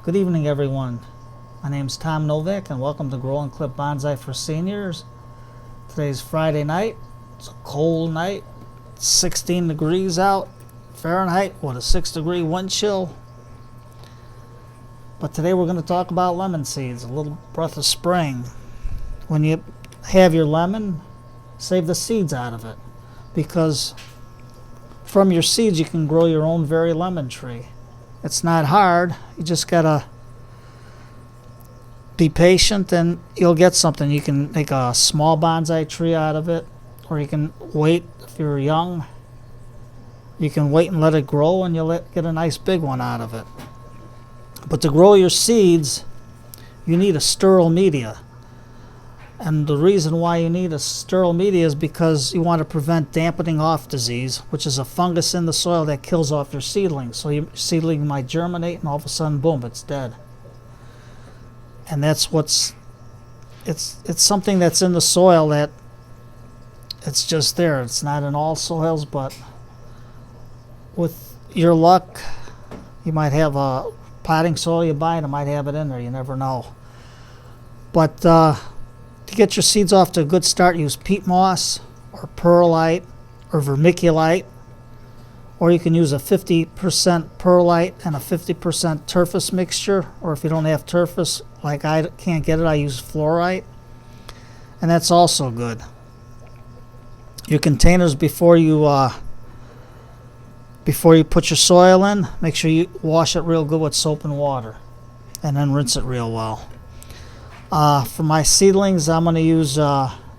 Good evening, everyone. My name's Tom Novak, and welcome to Grow and Clip Bonsai for Seniors. Today's Friday night. It's a cold night. It's 16 degrees out Fahrenheit with a 6-degree wind chill. But today we're going to talk about lemon seeds, a little breath of spring. When you have your lemon, save the seeds out of it, because from your seeds you can grow your own very lemon tree. It's not hard. You just gotta be patient and you'll get something. You can make a small bonsai tree out of it, or you can wait. If you're young, you can wait and let it grow and you'll get a nice big one out of it. But to grow your seeds, you need a sterile media. And the reason why you need a sterile media is because you want to prevent dampening off disease, which is a fungus in the soil that kills off your seedlings. So your seedling might germinate and all of a sudden, boom, it's dead. And that's what's, it's something that's in the soil that it's just there. It's not in all soils, but with your luck, you might have a potting soil you buy and it might have it in there. You never know. But to get your seeds off to a good start, use peat moss or perlite or vermiculite, or you can use a 50% perlite and a 50% turface mixture, or if you don't have turface, like I can't get it, I use Flourite, and that's also good. Your containers, before you put your soil in, make sure you wash it real good with soap and water, and then rinse it real well. For my seedlings, I'm going to use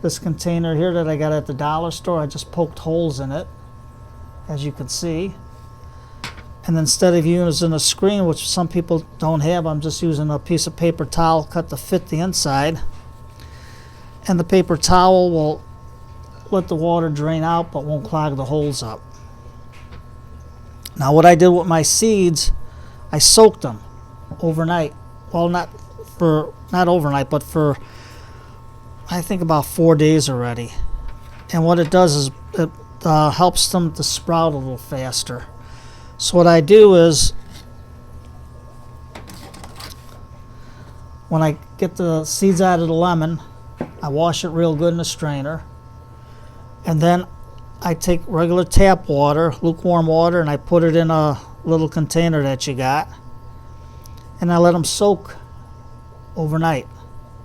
this container here that I got at the dollar store. I just poked holes in it, as you can see. And instead of using a screen, which some people don't have, I'm just using a piece of paper towel cut to fit the inside. And the paper towel will let the water drain out but won't clog the holes up. Now what I did with my seeds, I soaked them overnight. Well, not overnight, but for I think about 4 days already. And what it does is it helps them to sprout a little faster. So what I do is, when I get the seeds out of the lemon, I wash it real good in a strainer, and then I take regular tap water, lukewarm water, and I put it in a little container that you got, and I let them soak overnight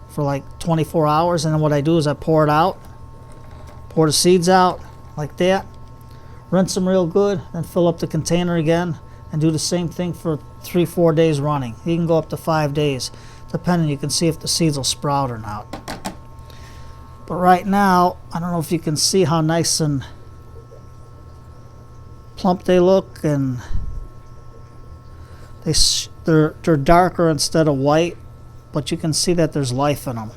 for like 24 hours. And then what I do is I pour it out, pour the seeds out like that, rinse them real good, then fill up the container again and do the same thing for 3-4 days running. You can go up to 5 days depending. You can see if the seeds will sprout or not. But right now, I don't know if you can see how nice and plump they look, and they're darker instead of white, but you can see that there's life in them.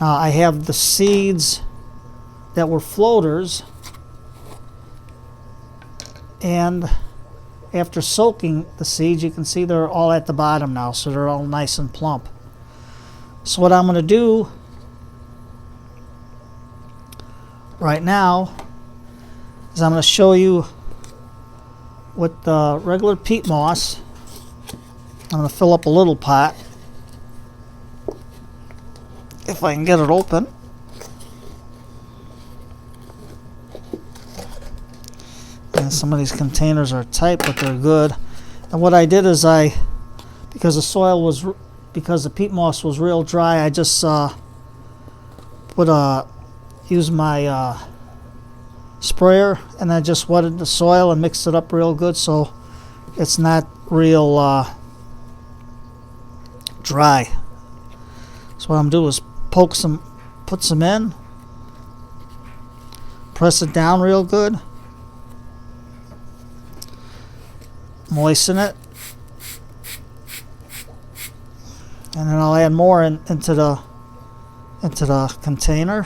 Now I have the seeds that were floaters, and after soaking the seeds, you can see they're all at the bottom now, so they're all nice and plump. So what I'm going to do right now is I'm going to show you with the regular peat moss. I'm going to fill up a little pot, if I can get it open. And some of these containers are tight, but they're good. And what I did is because the peat moss was real dry, I just used my sprayer, and I just wetted the soil and mixed it up real good so it's not real dry. So what I'm doing is put some in, press it down real good, moisten it, and then I'll add more into the container,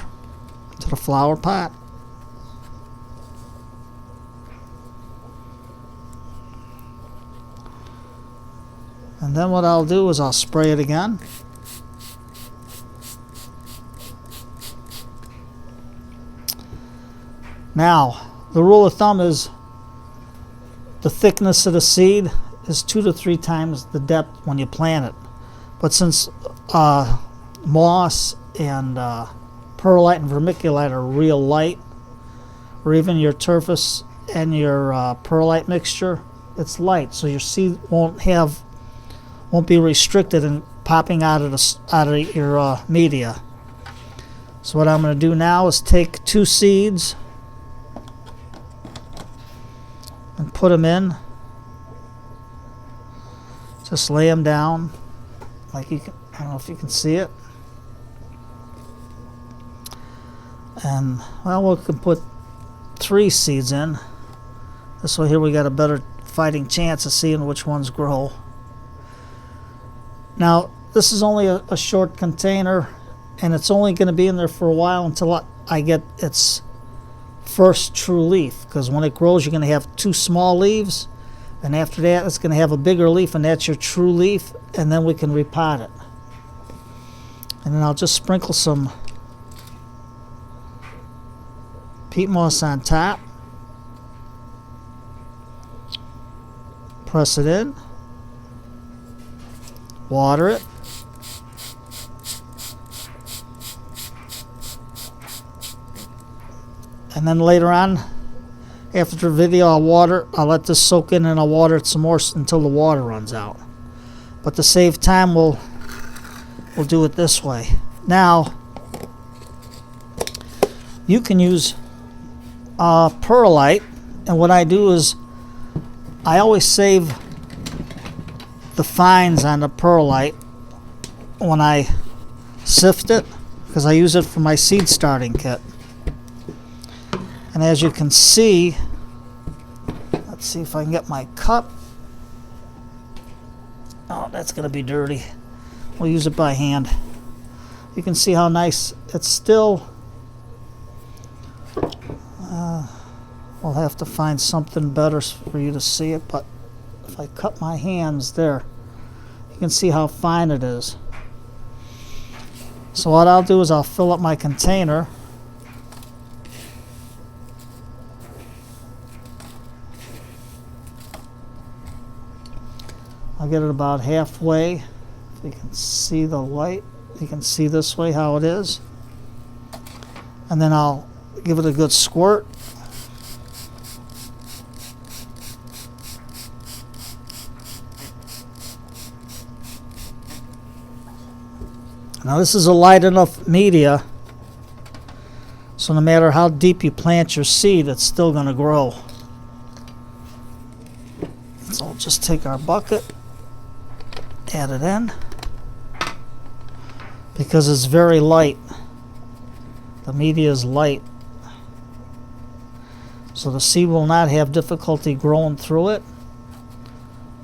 into the flower pot. And then what I'll do is I'll spray it again. Now, the rule of thumb is the thickness of the seed is 2 to 3 times the depth when you plant it. But since moss and perlite and vermiculite are real light, or even your turface and your perlite mixture, it's light, so your seed won't be restricted in popping out of your media. So what I'm going to do now is take 2 seeds and put them in. Just lay them down like you can. I don't know if you can see it. And well, we can put 3 seeds in. This way here we got a better fighting chance of seeing which ones grow. Now this is only a short container, and it's only going to be in there for a while until I get its first true leaf, because when it grows you're going to have 2 small leaves, and after that it's going to have a bigger leaf, and that's your true leaf, and then we can repot it. And then I'll just sprinkle some peat moss on top, press it in, water it, and then later on after the video I'll let this soak in, and I'll water it some more until the water runs out. But to save time we'll do it this way. Now you can use perlite, and what I do is I always save the fines on the perlite when I sift it, because I use it for my seed starting kit. And as you can see, let's see if I can get my cup. Oh, that's going to be dirty. We'll use it by hand. You can see how nice it's still. We'll have to find something better for you to see it, but if I cut my hands there, you can see how fine it is. So what I'll do is I'll fill up my container. I'll get it about halfway. If you can see the light, you can see this way how it is. And then I'll give it a good squirt. Now this is a light enough media, so no matter how deep you plant your seed, it's still going to grow. So we'll just take our bucket, add it in, because it's very light. The media is light, so the seed will not have difficulty growing through it.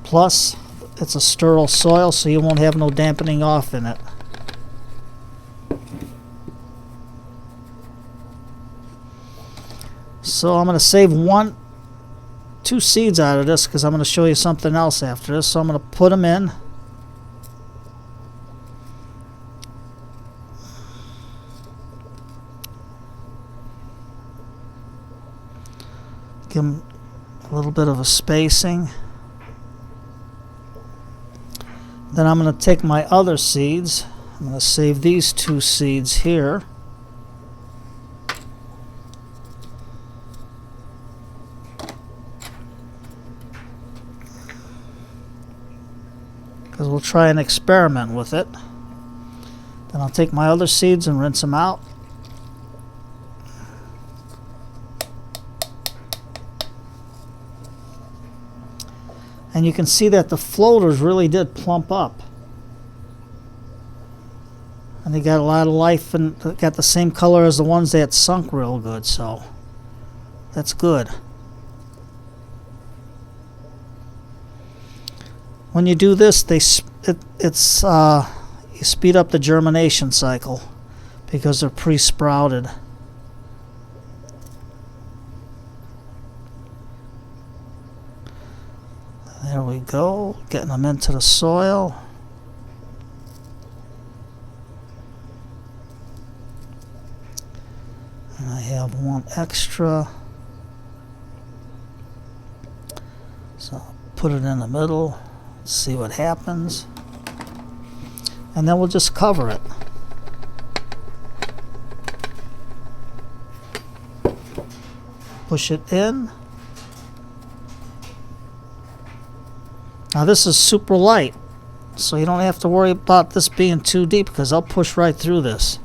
Plus, it's a sterile soil, so you won't have no dampening off in it. So I'm going to save 2 seeds out of this, because I'm going to show you something else after this. So I'm going to put them in. Give them a little bit of a spacing. Then I'm going to take my other seeds. I'm going to save these 2 seeds here. Because we'll try and experiment with it. Then I'll take my other seeds and rinse them out. And you can see that the floaters really did plump up. And they got a lot of life, and got the same color as the ones that sunk real good, so that's good. When you do this, you speed up the germination cycle because they're pre-sprouted. There we go, getting them into the soil. And I have 1 extra. So put it in the middle, see what happens, and then we'll just cover it. Push it in. Now this is super light, so you don't have to worry about this being too deep because I'll push right through this.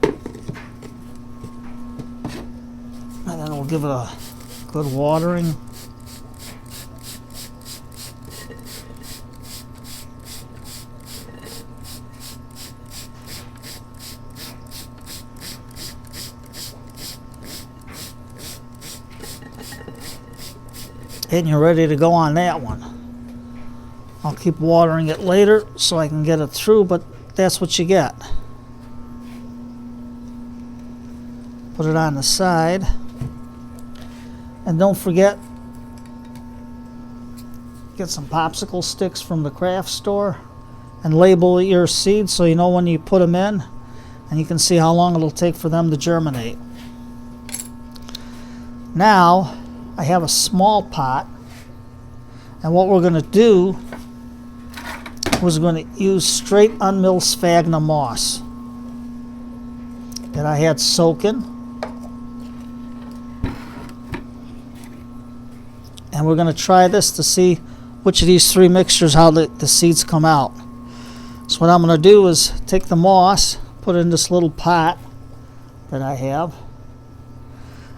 And then we'll give it a good watering. And you're ready to go on that one. I'll keep watering it later so I can get it through, but that's what you get. Put it on the side. And don't forget, get some popsicle sticks from the craft store and label your seeds so you know when you put them in, and you can see how long it'll take for them to germinate. Now I have a small pot, and what we're going to do was going to use straight unmilled sphagnum moss that I had soaking, and we're going to try this to see which of these three mixtures, how the seeds come out. So what I'm going to do is take the moss, put it in this little pot that I have,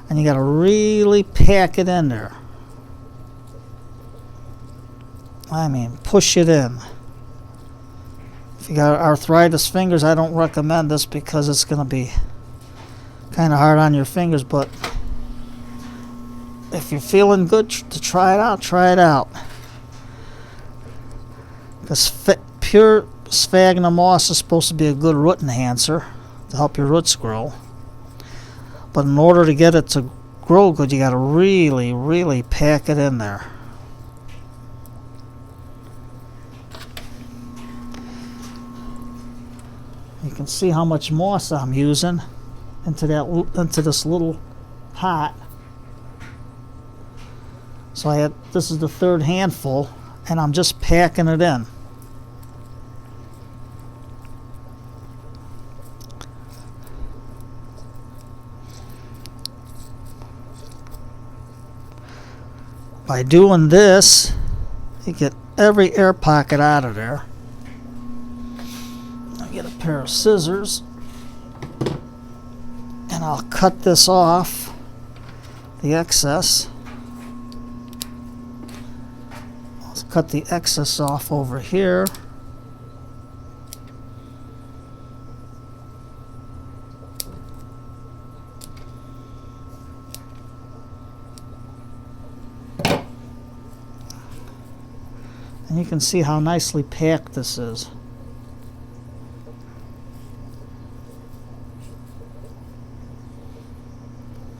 and you got to really pack it in there. I mean, push it in. If you got arthritis fingers, I don't recommend this because it's going to be kind of hard on your fingers, but if you're feeling good to try it out, try it out. Because pure sphagnum moss is supposed to be a good root enhancer to help your roots grow. But in order to get it to grow good, you got to really, really pack it in there. You can see how much moss I'm using into this little pot. So this is the third handful, and I'm just packing it in. By doing this, you get every air pocket out of there. I'll get a pair of scissors, and I'll cut this off, the excess. I'll cut the excess off over here. And you can see how nicely packed this is.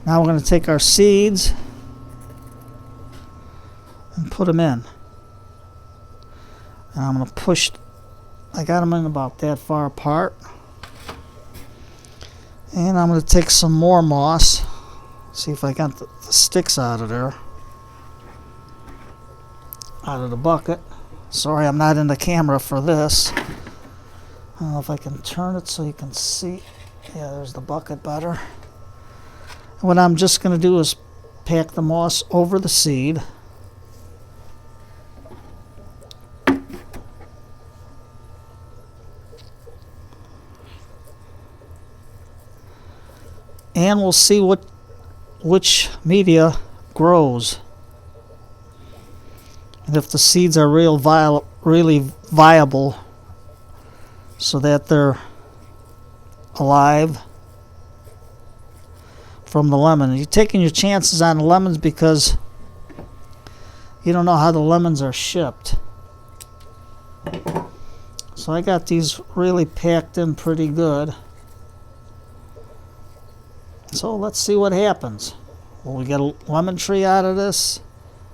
Now we're going to take our seeds and put them in. And I'm going to push, I got them in about that far apart. And I'm going to take some more moss, see if I got the sticks out of there, out of the bucket. Sorry, I'm not in the camera for this. I don't know if I can turn it so you can see. Yeah, there's the bucket better. And what I'm just going to do is pack the moss over the seed. And we'll see which media grows. And if the seeds are really viable so that they're alive from the lemon. You're taking your chances on the lemons because you don't know how the lemons are shipped. So I got these really packed in pretty good. So let's see what happens. Will we get a lemon tree out of this?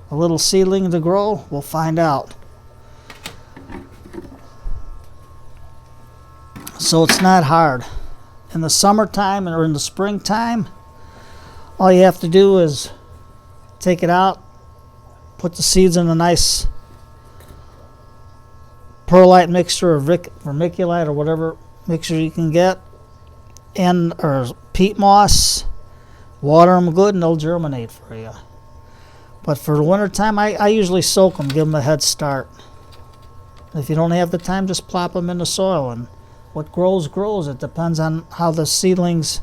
A little seedling to grow? We'll find out. So it's not hard. In the summertime or in the springtime, all you have to do is take it out put the seeds in a nice Perlite mixture or Vermiculite or whatever mixture you can get, and or peat moss. Water them good and they'll germinate for you. But for the winter time, I usually soak them, give them a head start. If you don't have the time, just plop them in the soil, and what grows grows. It depends on how the seeds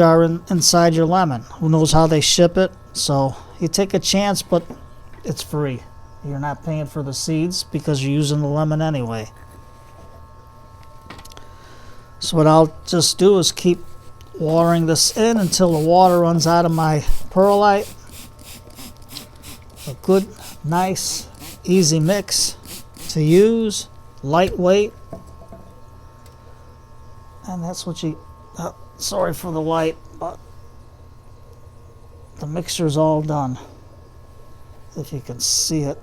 are inside your lemon. Who knows how they ship it? So you take a chance, but it's free. You're not paying for the seeds because you're using the lemon anyway. So what I'll just do is keep watering this in until the water runs out of my perlite. A good, nice, easy mix to use, lightweight. And that's what you, sorry for the light, but the mixture's all done. If you can see it.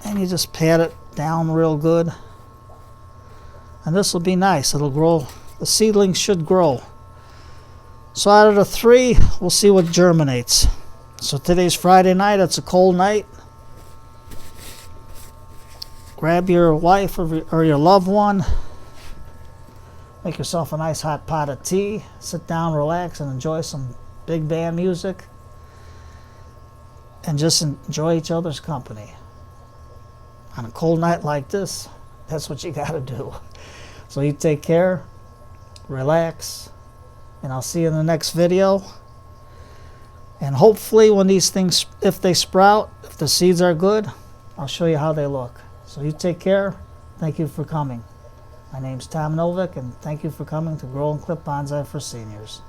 And you just pat it down real good. And this will be nice. It'll grow. The seedlings should grow. So out of the 3, we'll see what germinates. So today's Friday night. It's a cold night. Grab your wife or your loved one. Make yourself a nice hot pot of tea. Sit down, relax, and enjoy some big band music. And just enjoy each other's company. On a cold night like this, that's what you got to do. So you take care, relax, and I'll see you in the next video. And hopefully when these things, if they sprout, if the seeds are good, I'll show you how they look. So you take care. Thank you for coming. My name's Tom Novick, and thank you for coming to Grow and Clip Bonsai for Seniors.